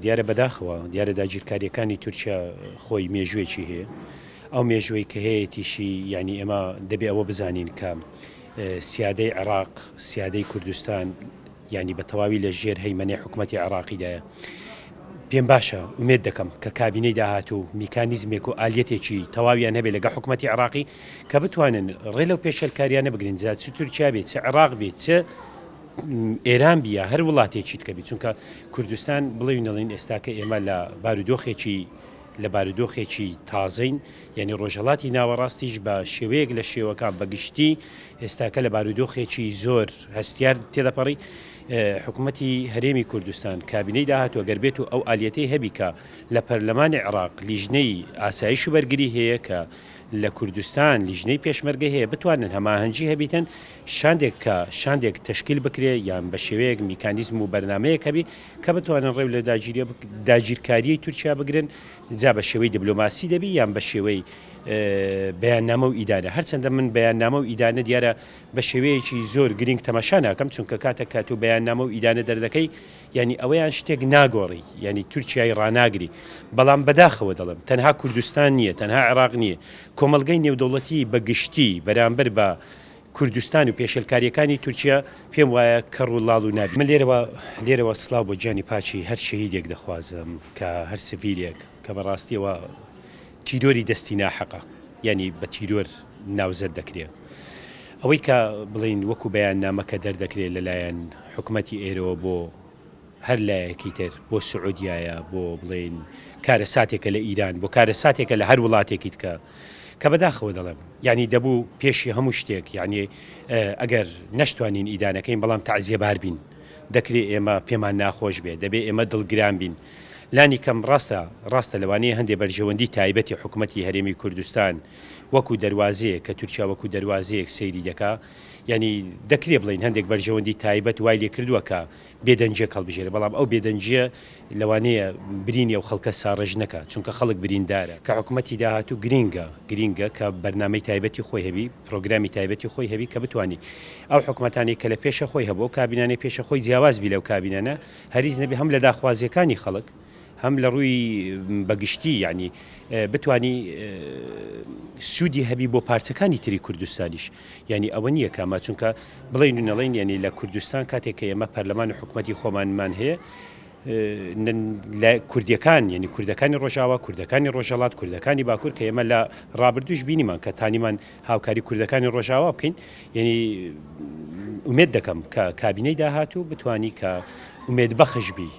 دیارە بەداخەوە دیارە داگیرکاریەکانی تورکیا خۆی مێژوێکی هەیە ئەو مێژوەی کە هەیەتیشی ینی ئێمە دەبێ ئەوە بزانین کە سیادەی عێراق سیادەی کوردستان ینی بە تەواوی لە ژێر هەیمەنەی حکوومەتی عێراقیدایە پێم باشە ومێت دەکەم کە کابینەی داهاتوو میکانیزمێک و ئالیەتێکی تەواویان هەبێت لەگە حکوومەتی عێراقی کە بتوانن ڕێ لەو پێشەلکاریانە بگرین زیاد چ تورکیا بێت چ عێراق بێت چ ئێران بیە هەر وڵاتێکی کە بیت چونکە کوردستان بڵێنەڵین ئێستاکە ئێمە لە بارودۆخێکی تازەین یعنی ڕۆژهڵاتی ناوەڕاستیش بە شێوەیەک لە شێوەکان بەگشتی ئێستاکە لە بارودۆخێکی زۆر هەستیار تێدەپەڕی حکوومەتی هەرێمی کوردستان کابینەی داهاتوە گەربێت و ئەو ئالیەتەی هەبی کە لە پەرلەمانی عێراق لیژنەی ئاسایش و بەرگری هەیە کە لە کوردستان لیژنەی پێشمەرگە هەیە بتوانن هەماهەنگی هەبیتن شاندێک تشکیل بکرێ یان بە شێوەیەک میکانیزم و بەرنمەیەک هەبی کە بتوانن ڕێو لە داگیرکاریی تورکیا بگرن جا بە شێوەی دیبلۆماسی دەبی یان بە شێوەی بەیاننامە و ئیدانە هەرچەندە من بەیاننامە و ئیدانە دیارە بە شێوەیەکی زۆر گرنگ تەماشا ناکەم چونکە کاتە کات و بەیاننامە و ئیدانە دەردەکەی ینی ئەوەیان شتێک ناگۆڕی ینی تورکیای ڕناگری بەڵام بەداخەوە دەڵم تەنها کوردستان نییە تەنها عێراق نییە کۆمەلگەی نێودەوڵەتی بەگشتی بەرامبەر بە کوردستان و پێشەلکاریەکانی تورکیا پێم وایە کەڕ و لاڵ و نابی من لێرەوە سلااو بۆ گیانی پاچی هەر شەهیدێک دەخوازم کە هەر سڤیلێک کە بەڕاستیەوە تیرۆری دەستی ناحەقە ینی بە تیرۆر ناوزەت دەکرێت ئەوەی کە بڵین وەکو بەیان نامەکە دەردەکرێت لەلایەن حکوومەتی ئێرەوە بۆ هەر لایەکی تر بۆ سعودیایە بۆ بڵین کارە ساتێکە لە ئیران بۆ کارە ساتێکە لە هەر وڵاتێکی تکە کە بەداخەوە دەڵێم ینی دەبوو پێشی هەموو شتێک یعنی ئەگەر نەشتوانین ئیدانەکەین بەڵام تەعزیە بار بین دەکرێت ئێمە پێمان ناخۆش بێت دەبێت ئێمە دڵگران بین لانی کەم ڕاستە لەوانەیە هەندێک بەرژەوەندی تایبەتی حکوومەتی هەرێمی کوردستان وەکو دەواازەیە کە تورکیا وەکو دەواازەیەک سەیری دەکا ینی دەکرێت بڵین هەندێک بەرژەوەندی تایبەت وای لێ کردووە کە بێدەنجە هەڵبژێرە بەڵام ئەو بێدەنجە لەوانەیە برینی و خەڵکە ساڕژ نەکە چونکە خەڵک بریندارە کە حکوومەتی داهاتوو گرینگە کە بەرنامەی تایبەتی خۆی هەبی پرۆگرامی تایبەتی خۆی هەبی کە بتوانانی ئەو حکوومەتانی کە لە پێشە خۆی هەبوو کابینانەی پێشە خۆی جیاواز بی لەو کابینانە هەریز نەبی هەم لە داخوازیەکانی خەڵک هەم لە ڕووی بەگشتی یعنی بتانی سوودی هەبی بۆ پارچەکانی تری کوردستانیش ینی ئەوە نییە کاما چونکە بڵین و نەڵین ینی لە کوردستان کاتێک کە ئێمە پەرلەمان و حکوومەتی خۆمانمان هەیە کوردیەکان ینی کوردەکانی ڕۆژاوا کوردەکانی ڕۆژەڵات کوردەکانی باکوور کە ئێمە لە ڕابردوش بینیمان کە تانیمان هاوکاری کوردەکانی ڕۆژاوا بکەین ینی ئومێد دەکەم کە کابینەی داهاتوو بتانی کە ئومێد بەخش بی